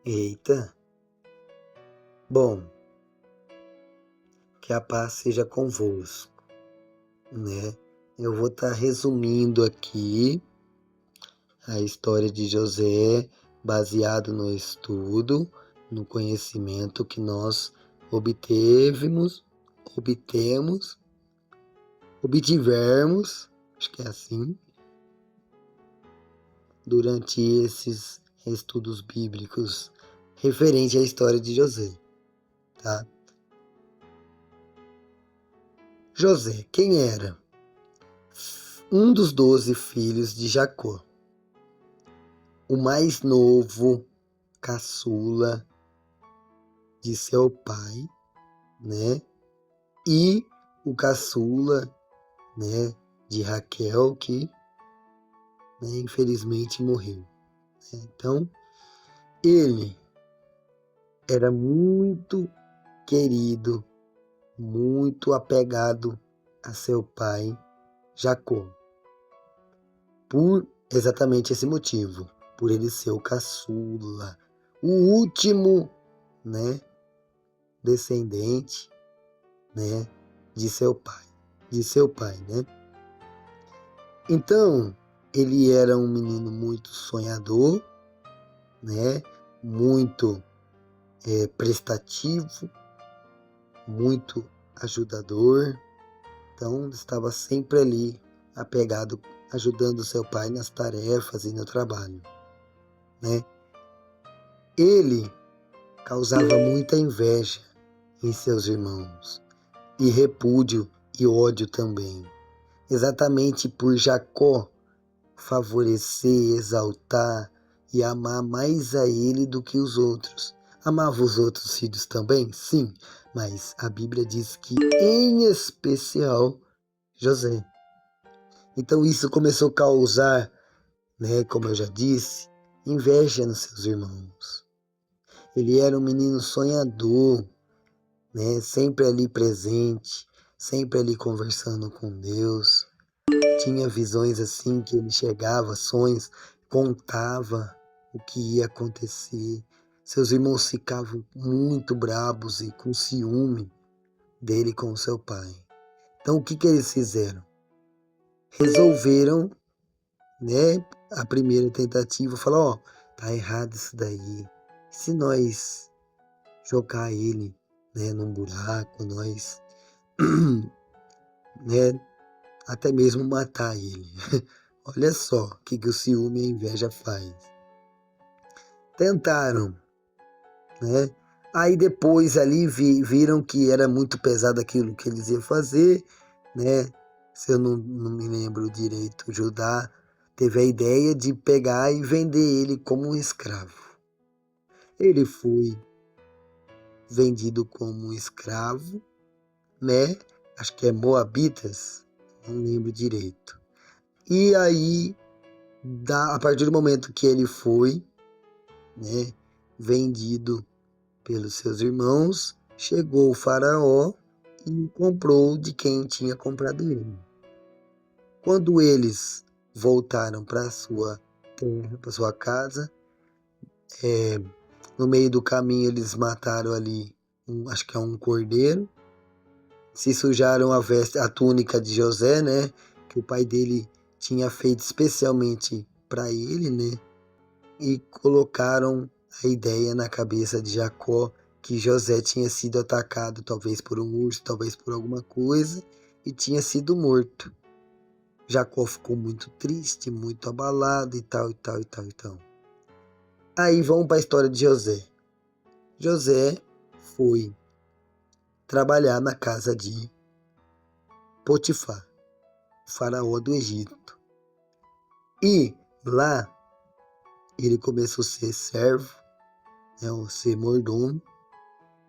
Eita, bom, que a paz seja convosco, né? Eu vou estar resumindo aqui a história de José, baseado no estudo, no conhecimento que nós obtemos, obtivermos, acho que é assim, durante esses estudos bíblicos referente à história de José, tá? José, quem era? Um dos 12 filhos de Jacó, o mais novo, caçula de seu pai, né? E o caçula, né, de Raquel, que, né, infelizmente morreu. Então, ele era muito querido, muito apegado a seu pai, Jacó, por exatamente esse motivo, por ele ser o caçula, o último, né, descendente, né, de seu pai, né? Então, ele era um menino muito sonhador, né? Muito prestativo, muito ajudador. Então, estava sempre ali, apegado, ajudando seu pai nas tarefas e no trabalho, né? Ele causava muita inveja em seus irmãos e repúdio e ódio também, exatamente por Jacó favorecer, exaltar e amar mais a ele do que os outros. Amava os outros filhos também? Sim, mas a Bíblia diz que em especial José. Então isso começou a causar, né, como eu já disse, inveja nos seus irmãos. Ele era um menino sonhador, né, sempre ali presente, sempre ali conversando com Deus. Tinha visões assim que ele chegava, sonhos, contava o que ia acontecer. Seus irmãos ficavam muito brabos e com ciúme dele com seu pai. Então o que eles fizeram? Resolveram, né, a primeira tentativa, falar, ó, tá errado isso daí. Se nós jogar ele, né, num buraco, nós, né, até mesmo matar ele. Olha só o que o ciúme e a inveja faz. Tentaram, né? Aí depois ali viram que era muito pesado aquilo que eles iam fazer, né? Se eu não me lembro direito, Judá teve a ideia de pegar e vender ele como um escravo. Ele foi vendido como um escravo, né? Acho que é Moabitas, não lembro direito. E aí, a partir do momento que ele foi, né, vendido pelos seus irmãos, chegou o faraó e comprou de quem tinha comprado ele. Quando eles voltaram para sua terra, para sua casa, no meio do caminho eles mataram ali, acho que é um cordeiro, se sujaram a túnica de José, né, que o pai dele tinha feito especialmente para ele, né, e colocaram a ideia na cabeça de Jacó que José tinha sido atacado, talvez por um urso, talvez por alguma coisa, e tinha sido morto. Jacó ficou muito triste, muito abalado e tal, e tal, e tal, e tal. Aí vamos para a história de José. José foi trabalhar na casa de Potifar, o faraó do Egito. E lá ele começou a ser servo, né, a ser mordomo.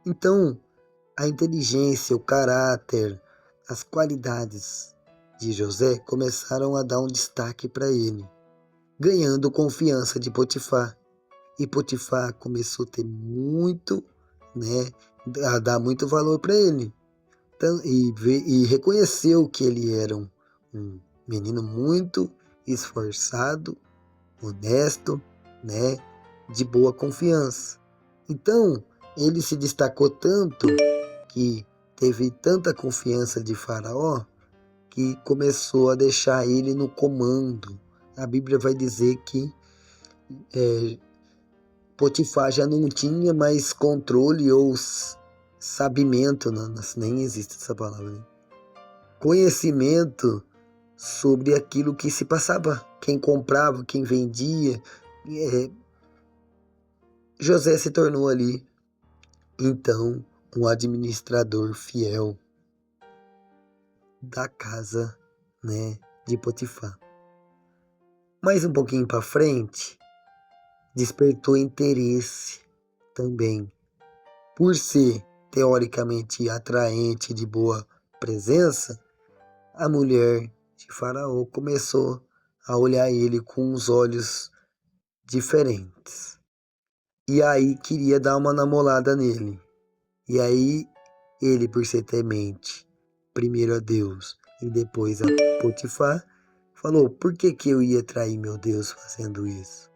Então, a inteligência, o caráter, as qualidades de José começaram a dar um destaque para ele, ganhando confiança de Potifar. E Potifar começou a ter muito, né, a dar muito valor para ele. Então, e reconheceu que ele era um menino muito esforçado, honesto, né, de boa confiança. Então, ele se destacou tanto que teve tanta confiança de Faraó que começou a deixar ele no comando. A Bíblia vai dizer que Potifar já não tinha mais controle ou sabimento, nem existe essa palavra, né? Conhecimento sobre aquilo que se passava, quem comprava, quem vendia. José se tornou ali, então, um administrador fiel da casa, né, de Potifar. Mais um pouquinho para frente, despertou interesse também. Por ser teoricamente atraente, de boa presença, a mulher de Faraó começou a olhar ele com uns olhos diferentes. E aí queria dar uma namorada nele. E aí ele, por ser temente, primeiro a Deus e depois a Potifar, falou: por que que eu ia trair meu Deus fazendo isso?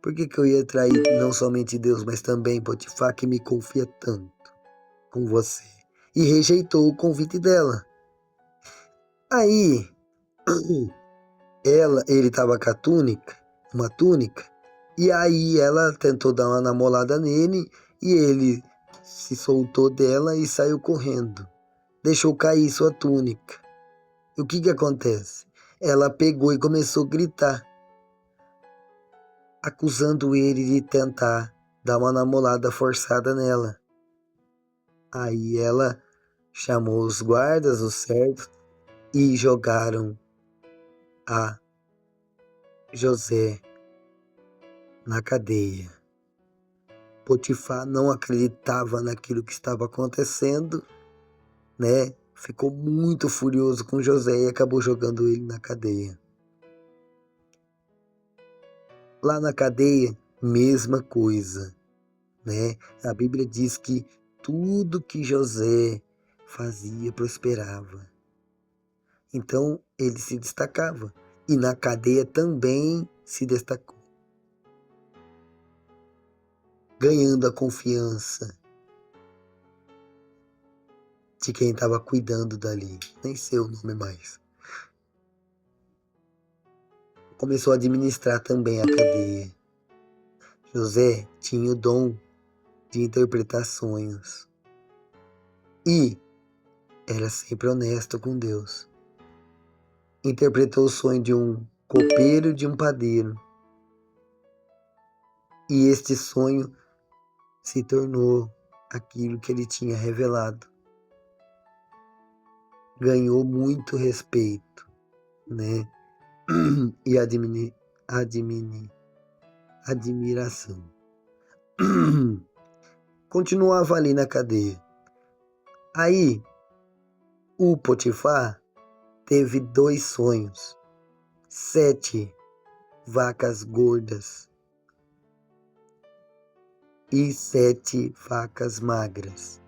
Por que que eu ia trair não somente Deus, mas também Potifar, que me confia tanto com você? E rejeitou o convite dela. Aí, ele estava com a túnica, uma túnica, e aí ela tentou dar uma namorada nele e ele se soltou dela e saiu correndo. Deixou cair sua túnica. E o que que acontece? Ela pegou e começou a gritar, acusando ele de tentar dar uma namorada forçada nela. Aí ela chamou os guardas, os servos, e jogaram a José na cadeia. Potifar não acreditava naquilo que estava acontecendo, né? Ficou muito furioso com José e acabou jogando ele na cadeia. Lá na cadeia, mesma coisa, né? A Bíblia diz que tudo que José fazia prosperava. Então ele se destacava e na cadeia também se destacou, ganhando a confiança de quem estava cuidando dali, nem sei o nome mais. Começou a administrar também a cadeia. José tinha o dom de interpretar sonhos e era sempre honesto com Deus. Interpretou o sonho de um copeiro e de um padeiro. E este sonho se tornou aquilo que ele tinha revelado. Ganhou muito respeito, né? E admiração. Continuava ali na cadeia. Aí, o Potifar teve 2 sonhos. 7 vacas gordas e 7 vacas magras.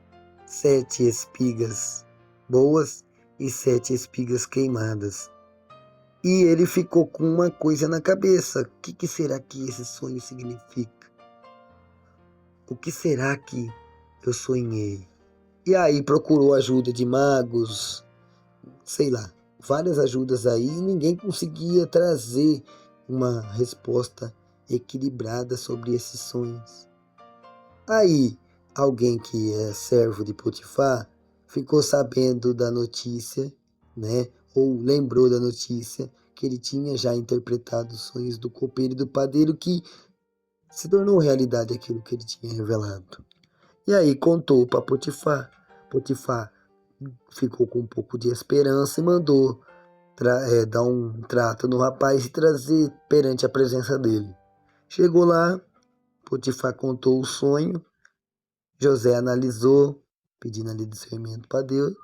7 espigas boas e 7 espigas queimadas. E ele ficou com uma coisa na cabeça. O que será que esse sonho significa? O que será que eu sonhei? E aí procurou ajuda de magos, sei lá, várias ajudas aí, e ninguém conseguia trazer uma resposta equilibrada sobre esses sonhos. Aí, alguém que é servo de Potifar ficou sabendo da notícia, né? Ou lembrou da notícia que ele tinha já interpretado os sonhos do copeiro e do padeiro, que se tornou realidade aquilo que ele tinha revelado. E aí contou para Potifar. Potifar ficou com um pouco de esperança e mandou dar um trato no rapaz e trazer perante a presença dele. Chegou lá, Potifar contou o sonho, José analisou, pedindo ali discernimento para Deus,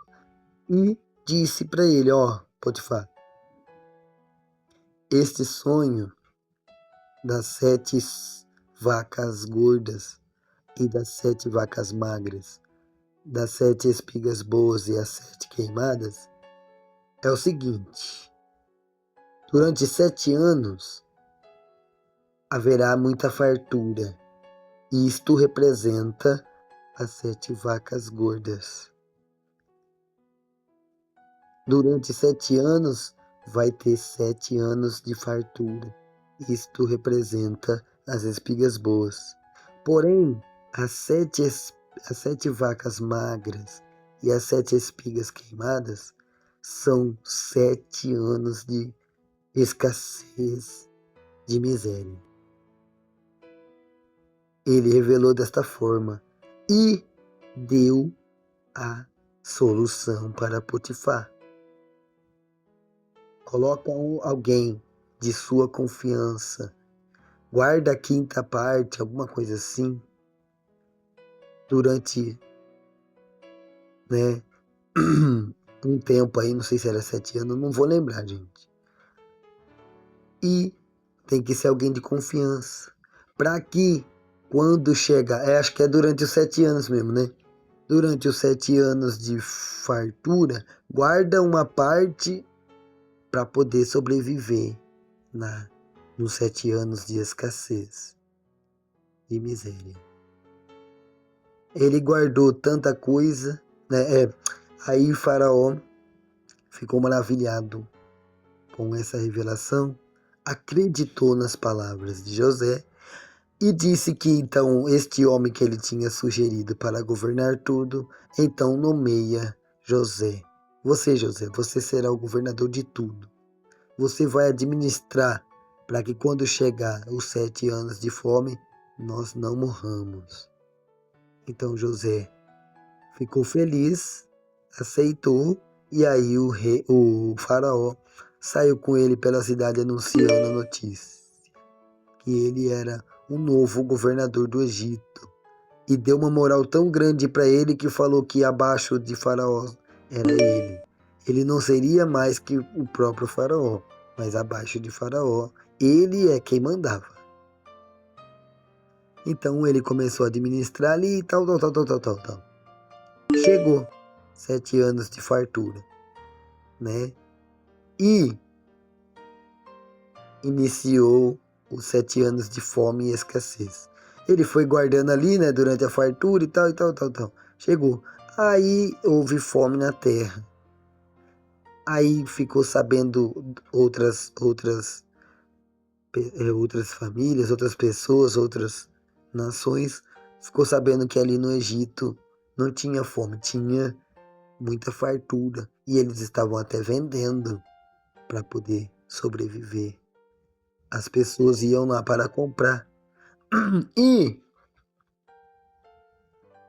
e disse para ele: ó, Potifar, este sonho das 7 vacas gordas e das 7 vacas magras, das 7 espigas boas e as 7 queimadas, é o seguinte: durante 7 anos haverá muita fartura, Isto representa as 7 vacas gordas. Durante 7 anos, vai ter 7 anos de fartura. Isto representa as espigas boas. Porém, as 7 vacas magras e as 7 espigas queimadas são 7 anos de escassez, de miséria. Ele revelou desta forma e deu a solução para Potifar. Coloca alguém de sua confiança, guarda a quinta parte, alguma coisa assim, durante, né, um tempo aí, não sei se era 7 anos, não vou lembrar, gente. E tem que ser alguém de confiança, para que quando chegar, acho que é durante os 7 anos mesmo, né? Durante os 7 anos de fartura, guarda uma parte para poder sobreviver nos 7 anos de escassez, de miséria. Ele guardou tanta coisa, né? Aí Faraó ficou maravilhado com essa revelação, acreditou nas palavras de José e disse que então este homem que ele tinha sugerido para governar tudo, então nomeia José. José, você será o governador de tudo. Você vai administrar para que quando chegar os 7 anos de fome, nós não morramos. Então José ficou feliz, aceitou, e aí o faraó saiu com ele pela cidade anunciando a notícia, que ele era o novo governador do Egito. E deu uma moral tão grande para ele que falou que abaixo de faraó era ele. Ele não seria mais que o próprio faraó, mas abaixo de faraó, ele é quem mandava. Então ele começou a administrar ali e tal. Chegou 7 anos de fartura, né? E iniciou os 7 anos de fome e escassez. Ele foi guardando ali, né, durante a fartura e tal. Chegou. Aí houve fome na terra. Aí ficou sabendo outras famílias, outras pessoas, outras nações, ficou sabendo que ali no Egito não tinha fome, tinha muita fartura. E eles estavam até vendendo para poder sobreviver. As pessoas iam lá para comprar. E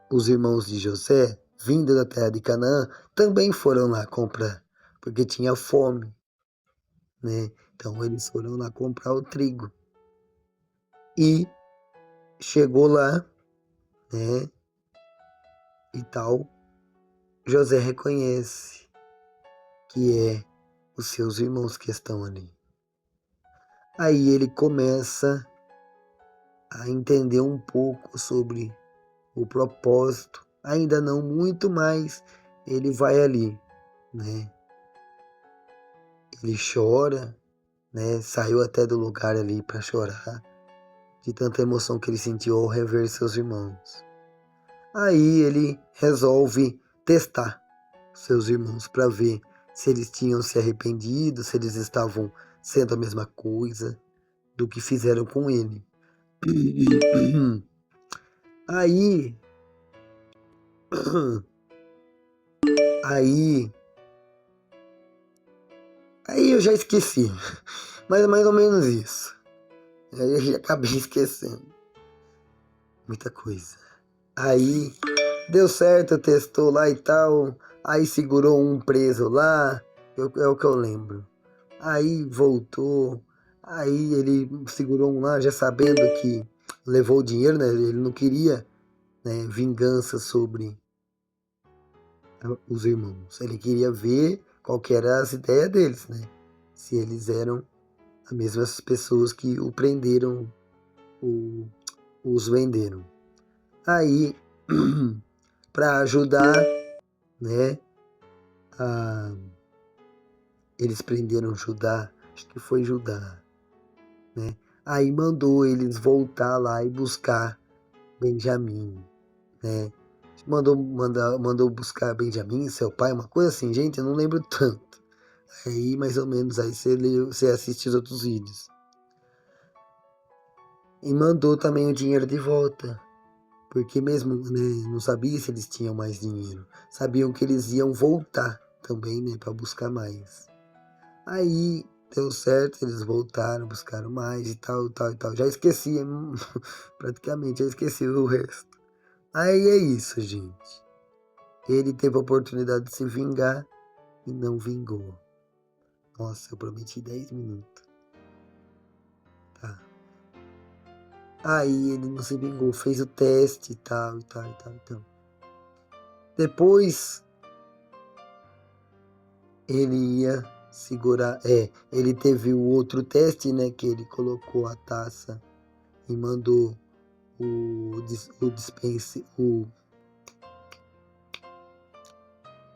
os irmãos de José, vindo da terra de Canaã, também foram lá comprar, porque tinha fome, né? Então eles foram lá comprar o trigo. E chegou lá, né? E tal, José reconhece que é os seus irmãos que estão ali. Aí ele começa a entender um pouco sobre o propósito, ainda não muito, mas ele vai ali, né? Ele chora, né? Saiu até do lugar ali para chorar, de tanta emoção que ele sentiu ao rever seus irmãos. Aí ele resolve testar seus irmãos para ver se eles tinham se arrependido, se eles estavam sendo a mesma coisa do que fizeram com ele. Aí, aí, aí eu já esqueci, mas é mais ou menos isso. Aí eu já acabei esquecendo muita coisa. Aí deu certo, testou lá e tal. Aí segurou um preso lá, é o que eu lembro. Aí voltou, aí ele segurou um lá, já sabendo que levou o dinheiro, né? Ele não queria, né, vingança sobre os irmãos. Ele queria ver qual que era as ideias deles, né? Se eles eram as mesmas pessoas que o prenderam, os venderam. Aí, para ajudar, né? Eles prenderam Judá, acho que foi Judá, né? Aí mandou eles voltar lá e buscar Benjamim, né? Mandou buscar Benjamim, seu pai, uma coisa assim, gente, eu não lembro tanto. Aí, mais ou menos, aí você assiste os outros vídeos. E mandou também o dinheiro de volta, porque mesmo, né, não sabia se eles tinham mais dinheiro. Sabiam que eles iam voltar também, né, para buscar mais. Aí deu certo, eles voltaram, buscaram mais e tal, tal e tal. Já esqueci, praticamente, já esqueci o resto. Aí é isso, gente. Ele teve a oportunidade de se vingar e não vingou. Nossa, eu prometi 10 minutos. Tá. Aí ele não se vingou, fez o teste e tal, e tal, e tal, e tal. Depois ele ia segurar. Ele teve o outro teste, né? Que ele colocou a taça e mandou o dispense, o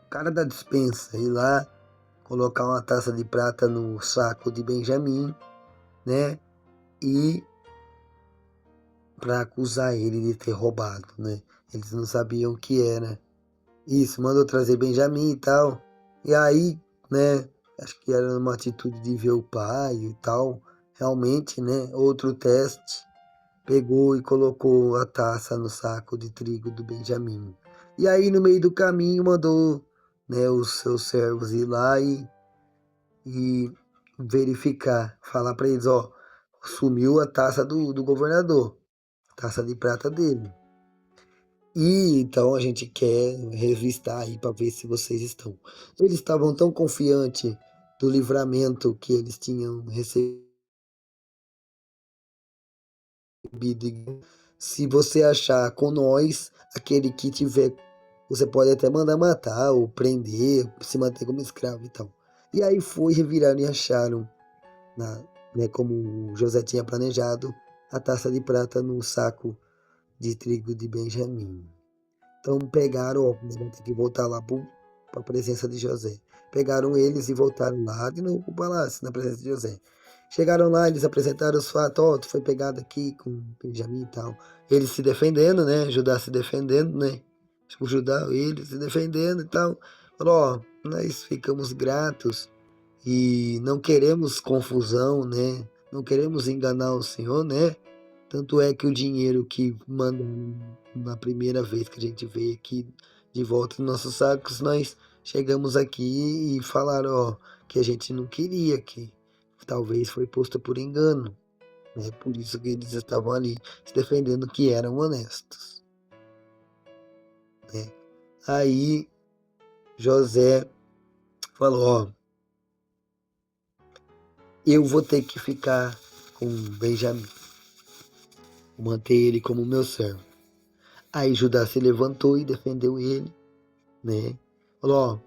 cara da dispensa ir lá colocar uma taça de prata no saco de Benjamim, né? E para acusar ele de ter roubado, né? Eles não sabiam o que era. Isso, mandou trazer Benjamim e tal. E aí, né? Acho que era uma atitude de ver o pai e tal. Realmente, né? Outro teste. Pegou e colocou a taça no saco de trigo do Benjamim. E aí, no meio do caminho, mandou, né, os seus servos ir lá e verificar, falar para eles, ó, sumiu a taça do governador, a taça de prata dele. E então a gente quer revistar aí para ver se vocês estão. Eles estavam tão confiantes do livramento que eles tinham recebido. Se você achar com nós, aquele que tiver, você pode até mandar matar ou prender, se manter como escravo e tal. E aí foi, reviraram e acharam, né, como José tinha planejado, a taça de prata no saco de trigo de Benjamim. Então pegaram, ó, vão ter que voltar lá para a presença de José. Pegaram eles e voltaram lá de novo para o palácio, na presença de José. Chegaram lá, eles apresentaram os fatos, ó, tu foi pegado aqui com Benjamim e tal. Eles se defendendo, né? Judá se defendendo, né? O Judá, ele se defendendo e tal. Falou, ó, nós ficamos gratos e não queremos confusão, né? Não queremos enganar o Senhor, né? Tanto é que o dinheiro que mandam na primeira vez que a gente veio aqui de volta nos nossos sacos, nós chegamos aqui e falaram, ó, que a gente não queria, que talvez foi posto por engano, né? Por isso que eles estavam ali se defendendo que eram honestos, né? Aí José falou, ó, eu vou ter que ficar com Benjamim, manter ele como meu servo. Aí Judá se levantou e defendeu ele, né? Falou, ó,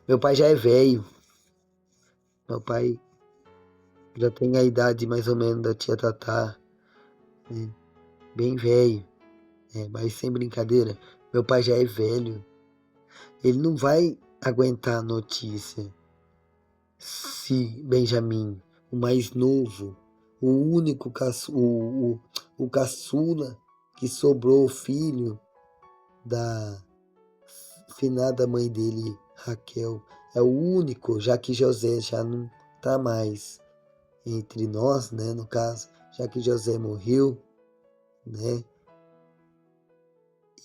meu pai já é velho, meu pai já tem a idade mais ou menos da tia Tatá, né? Bem velho, né? Mas sem brincadeira, meu pai já é velho, ele não vai aguentar a notícia se Benjamim, o mais novo, o único o caçula que sobrou filho da finada mãe dele, Raquel, é o único, já que José já não está mais entre nós, né? No caso, já que José morreu, né?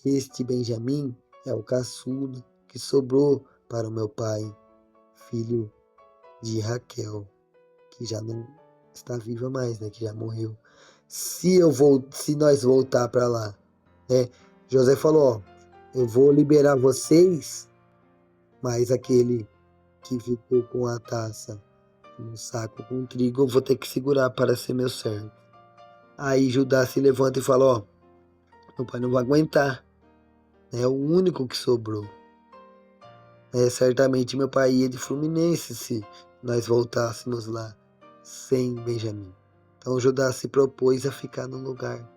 Este Benjamim é o caçula que sobrou para o meu pai, filho de Raquel, que já não está viva mais, né? Que já morreu. Se nós voltar para lá, né? José falou, ó, eu vou liberar vocês, mas aquele que ficou com a taça no saco com trigo, eu vou ter que segurar para ser meu servo. Aí Judá se levanta e fala, ó, meu pai não vai aguentar, é o único que sobrou. Certamente meu pai ia de Fluminense se nós voltássemos lá sem Benjamim. Então Judá se propôs a ficar no lugar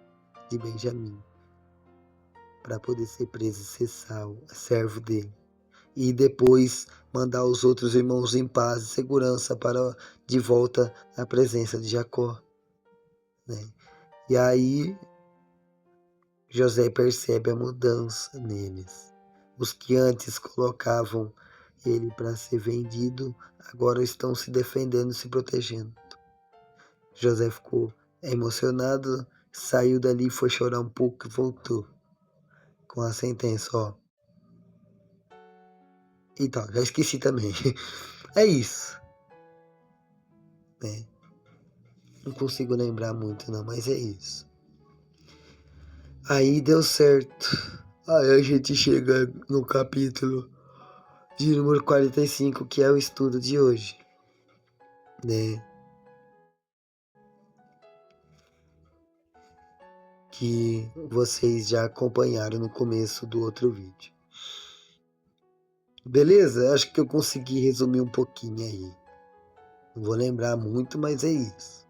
de Benjamim para poder ser preso e ser servo dele. E depois mandar os outros irmãos em paz e segurança para de volta à presença de Jacó, né? E aí José percebe a mudança neles. Os que antes colocavam ele para ser vendido, agora estão se defendendo, se protegendo. José ficou emocionado, saiu dali, foi chorar um pouco e voltou com a sentença, ó. Então, já esqueci também. É isso, né? Não consigo lembrar muito não, mas é isso. Aí deu certo. Aí a gente chega no capítulo de número 45, que é o estudo de hoje, né? Que vocês já acompanharam no começo do outro vídeo. Beleza? Acho que eu consegui resumir um pouquinho aí. Não vou lembrar muito, mas é isso.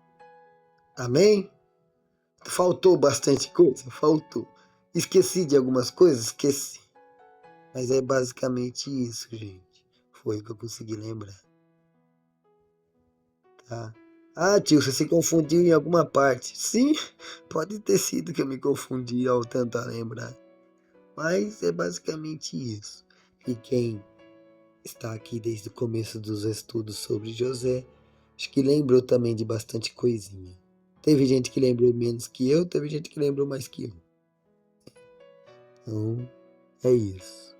Amém? Faltou bastante coisa? Faltou. Esqueci de algumas coisas? Esqueci. Mas é basicamente isso, gente. Foi o que eu consegui lembrar. Tá? Ah, tio, você se confundiu em alguma parte. Sim, pode ter sido que eu me confundi ao tentar lembrar. Mas é basicamente isso. E quem está aqui desde o começo dos estudos sobre José, acho que lembrou também de bastante coisinha. Teve gente que lembrou menos que eu, teve gente que lembrou mais que eu. Então, é isso.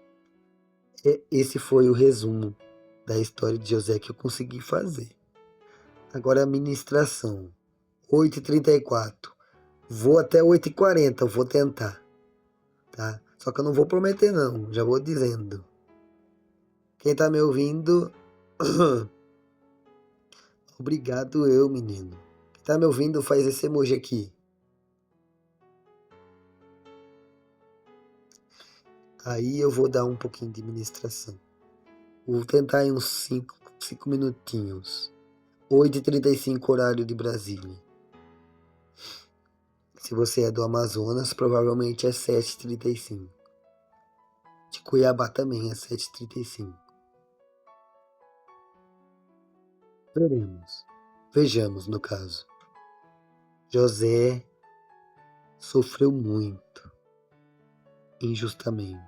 Esse foi o resumo da história de José que eu consegui fazer. Agora a ministração. 8h34. Vou até 8h40, vou tentar. Tá? Só que eu não vou prometer não, já vou dizendo. Quem tá me ouvindo... Obrigado eu, menino. Quem tá me ouvindo faz esse emoji aqui. Aí eu vou dar um pouquinho de ministração. Vou tentar em uns 5 minutinhos. 8h35 horário de Brasília. Se você é do Amazonas, provavelmente é 7h35. De Cuiabá também é 7h35. Veremos. Vejamos, no caso. José sofreu muito, injustamente.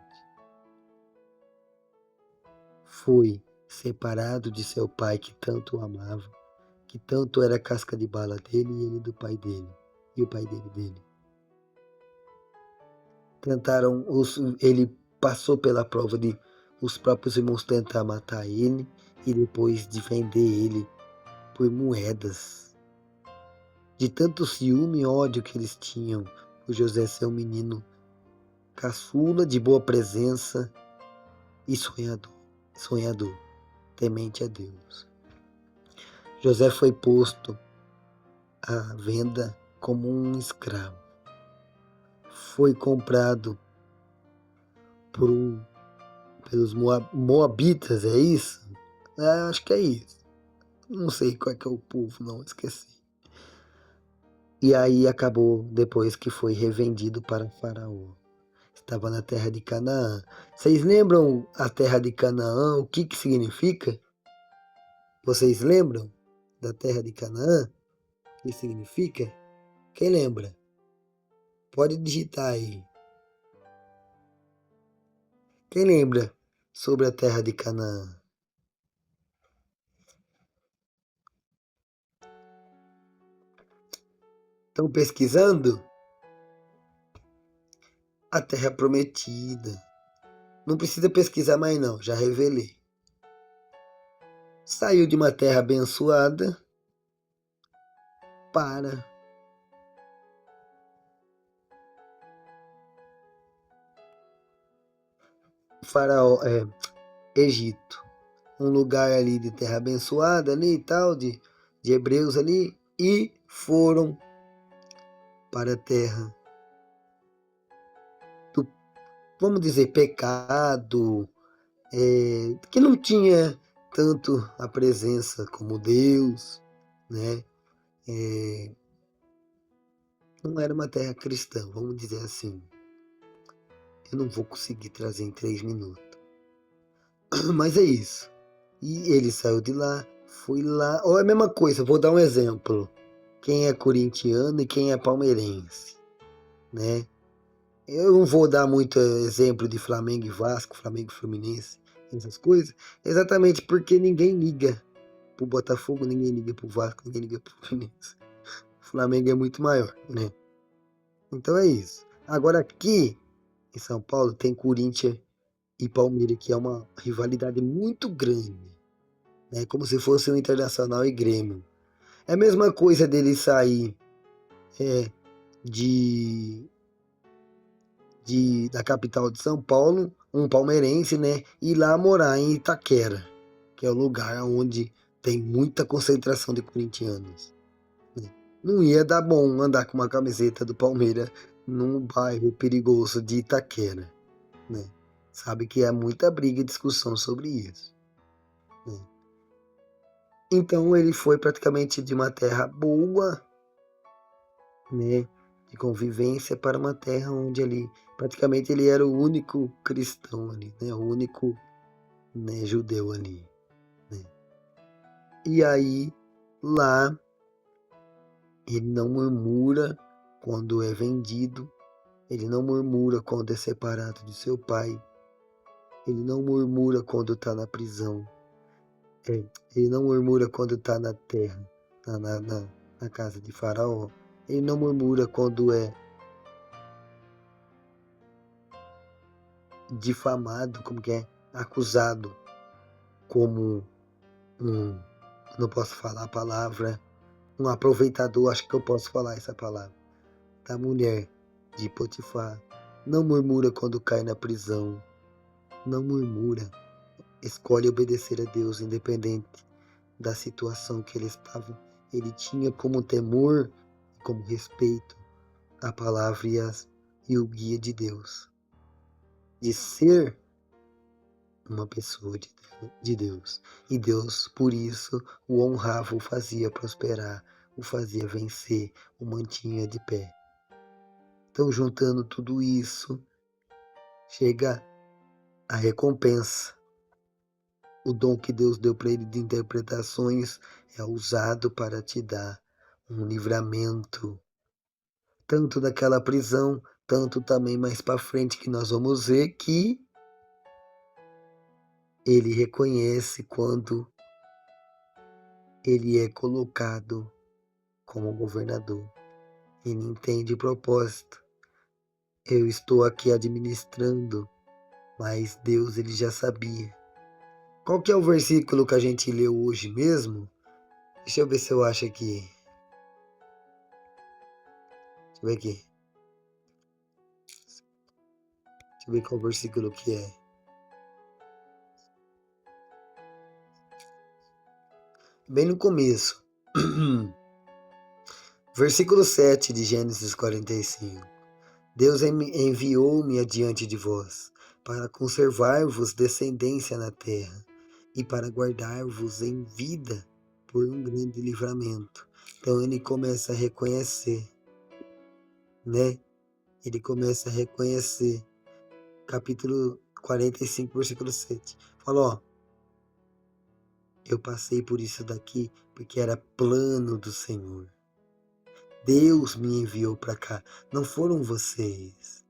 Foi separado de seu pai que tanto o amava, que tanto era a casca de bala dele e ele do pai dele, e o pai dele. Ele passou pela prova de os próprios irmãos tentar matar ele e depois de vender ele por moedas. De tanto ciúme e ódio que eles tinham por José ser um menino caçula, de boa presença e sonhador, temente a Deus. José foi posto à venda como um escravo. Foi comprado pelos Moabitas, é isso? Acho que é isso. Não sei qual é que é o povo, não, esqueci. E aí acabou depois que foi revendido para Faraó. Estava na terra de Canaã. Vocês lembram a terra de Canaã? O que significa? Vocês lembram da terra de Canaã? O que significa? Quem lembra? Pode digitar aí. Quem lembra sobre a terra de Canaã? Estão pesquisando? A terra prometida. Não precisa pesquisar mais não, já revelei. Saiu de uma terra abençoada para Faraó, Egito. Um lugar ali de terra abençoada ali e tal, de hebreus ali, e foram para a terra do, vamos dizer, pecado, que não tinha tanto a presença como Deus, né? Não era uma terra cristã, vamos dizer assim. Eu não vou conseguir trazer em 3 minutos. Mas é isso. E ele saiu de lá, foi lá. Ou é a mesma coisa, vou dar um exemplo. Quem é corintiano e quem é palmeirense, né? Eu não vou dar muito exemplo de Flamengo e Vasco, Flamengo e Fluminense, essas coisas, exatamente porque ninguém liga pro Botafogo, ninguém liga pro Vasco, ninguém liga pro Fluminense. O Flamengo é muito maior, né? Então é isso. Agora aqui em São Paulo tem Corinthians e Palmeiras, que é uma rivalidade muito grande, né? Como se fosse o Internacional e Grêmio. É a mesma coisa dele sair é, de, da capital de São Paulo, um palmeirense, né? Ir lá morar em Itaquera, que é o lugar onde tem muita concentração de corintianos, né? Não ia dar bom andar com uma camiseta do Palmeiras num bairro perigoso de Itaquera, né? Sabe que há muita briga e discussão sobre isso, né? Então ele foi praticamente de uma terra boa, né, de convivência, para uma terra onde ali praticamente ele era o único cristão ali, né, o único, né, judeu ali, né? E aí lá ele não murmura quando é vendido, ele não murmura quando é separado de seu pai, ele não murmura quando está na prisão, é, ele não murmura quando está na terra, na casa de Faraó, ele não murmura quando é difamado, como que é, acusado como um, não posso falar a palavra, um aproveitador, acho que eu posso falar essa palavra, da mulher de Potifar. Não murmura quando cai na prisão, não murmura, escolhe obedecer a Deus independente da situação que ele estava. Ele tinha como temor, como respeito a palavra e o guia de Deus, de ser uma pessoa de Deus. E Deus, por isso, o honrava, o fazia prosperar, o fazia vencer, o mantinha de pé. Então, juntando tudo isso, chega a recompensa. O dom que Deus deu para ele de interpretações é usado para te dar um livramento, tanto daquela prisão, tanto também mais para frente, que nós vamos ver que ele reconhece quando ele é colocado como governador. Ele entende o propósito. Eu estou aqui administrando, mas Deus ele já sabia. Qual que é o versículo que a gente leu hoje mesmo? Deixa eu ver se eu acho aqui. Deixa eu ver aqui. Deixa eu ver qual versículo que é. Bem no começo. Versículo 7 de Gênesis 45. Deus enviou-me adiante de vós, para conservar-vos descendência na terra, e para guardar-vos em vida por um grande livramento. Então ele começa a reconhecer, né? Ele começa a reconhecer. Capítulo 45, versículo 7. Fala, ó, eu passei por isso daqui porque era plano do Senhor. Deus me enviou para cá, não foram vocês.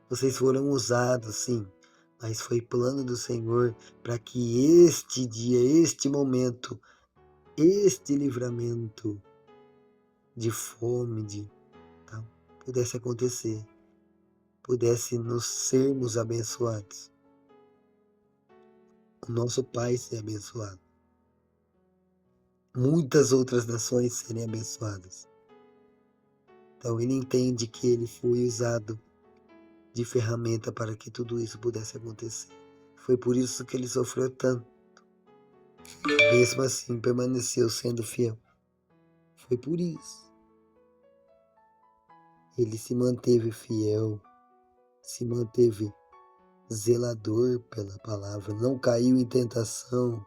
Vocês foram usados, sim, mas foi plano do Senhor para que este dia, este momento, este livramento de fome, tá, pudesse acontecer, pudesse nos sermos abençoados, o nosso Pai ser abençoado, muitas outras nações serem abençoadas. Então ele entende que ele foi usado de ferramenta para que tudo isso pudesse acontecer. Foi por isso que ele sofreu tanto. Mesmo assim, permaneceu sendo fiel. Foi por isso. Ele se manteve fiel, se manteve zelador pela palavra, não caiu em tentação.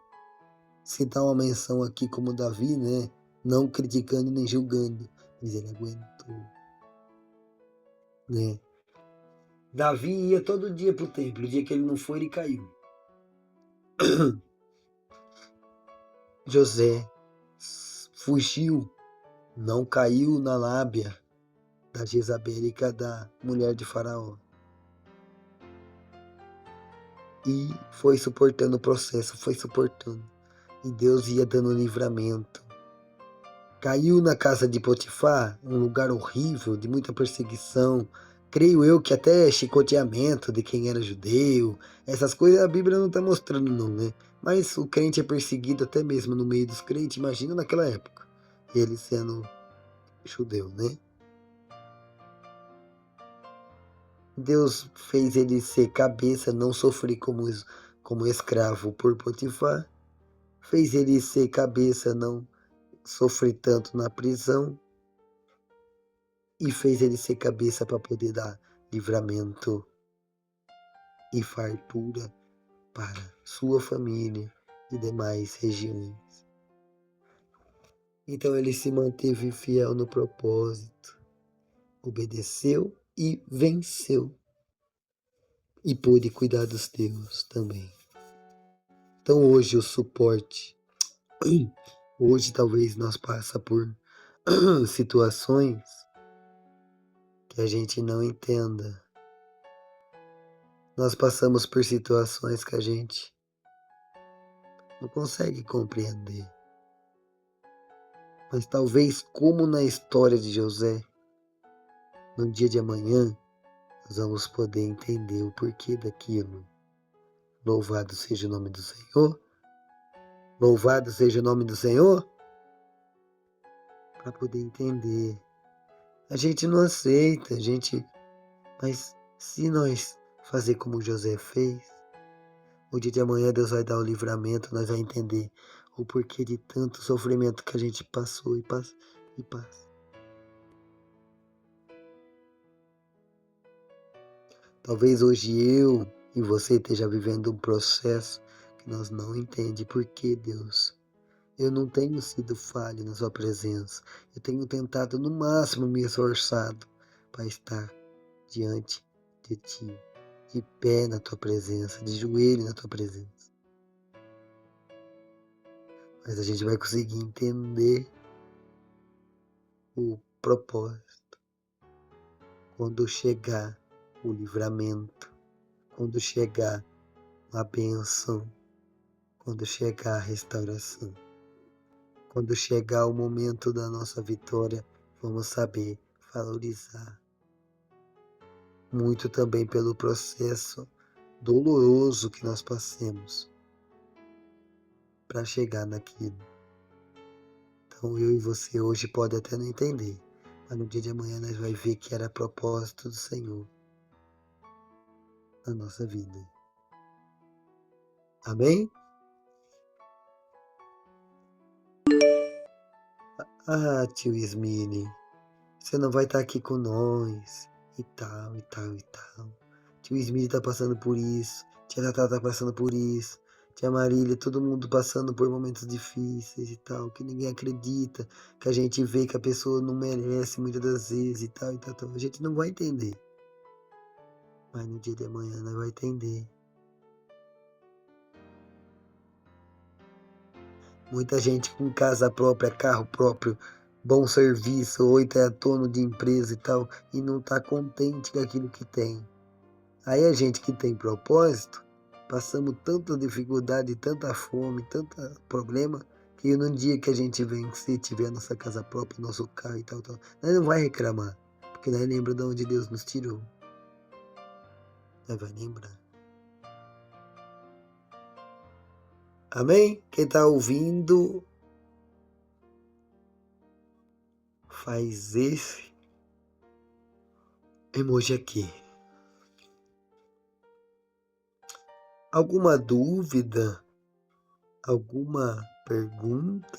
Citar uma menção aqui como Davi, né? Não criticando nem julgando, mas ele aguentou, né? Davi ia todo dia pro templo, o dia que ele não foi, ele caiu. José fugiu, não caiu na lábia da Jezabelica, da mulher de Faraó. E foi suportando o processo, foi suportando. E Deus ia dando livramento. Caiu na casa de Potifar, um lugar horrível, de muita perseguição. Creio eu que até chicoteamento de quem era judeu. Essas coisas a Bíblia não está mostrando não, né? Mas o crente é perseguido até mesmo no meio dos crentes, imagina naquela época. Ele sendo judeu, né? Deus fez ele ser cabeça, não sofrer como escravo por Potifar. Fez ele ser cabeça, não sofrer tanto na prisão. E fez ele ser cabeça para poder dar livramento e fartura para sua família e demais regiões. Então ele se manteve fiel no propósito, obedeceu e venceu. E pôde cuidar dos teus também. Então hoje o suporte, hoje talvez nós passa por situações que a gente não entenda. Nós passamos por situações que a gente não consegue compreender. Mas talvez, como na história de José, no dia de amanhã, nós vamos poder entender o porquê daquilo. Louvado seja o nome do Senhor. Louvado seja o nome do Senhor. Para poder entender. A gente não aceita, mas se nós fazer como José fez, no dia de amanhã Deus vai dar o livramento, nós vamos entender o porquê de tanto sofrimento que a gente passou e passa. Talvez hoje eu e você esteja vivendo um processo que nós não entendemos. Por que, Deus? Eu não tenho sido falho na sua presença. Eu tenho tentado no máximo me esforçado para estar diante de ti, de pé na tua presença, de joelho na tua presença. Mas a gente vai conseguir entender o propósito quando chegar o livramento, quando chegar a bênção, quando chegar a restauração. Quando chegar o momento da nossa vitória, vamos saber valorizar. Muito também pelo processo doloroso que nós passemos para chegar naquilo. Então eu e você hoje pode até não entender, mas no dia de amanhã nós vamos ver que era propósito do Senhor na nossa vida. Amém? Ah, tio Ismini, você não vai estar aqui com nós, e tal, e tal, e tal. Tio Ismini tá passando por isso, tia Tatá tá passando por isso, tia Marília, todo mundo passando por momentos difíceis e tal, que ninguém acredita, que a gente vê que a pessoa não merece muitas das vezes e tal, e tal, tal. A gente não vai entender. Mas no dia de amanhã nós vai entender. Muita gente com casa própria, carro próprio, bom serviço, ou então é dono de empresa e tal, e não tá contente com aquilo que tem. Aí a gente que tem propósito, passamos tanta dificuldade, tanta fome, tanto problema, que no dia que a gente vencer, tiver a nossa casa própria, nosso carro e tal, tal, nós não vai reclamar, porque nós lembra de onde Deus nos tirou. Nós vai lembrar. Amém? Quem tá ouvindo, faz esse emoji aqui. Alguma dúvida? Alguma pergunta?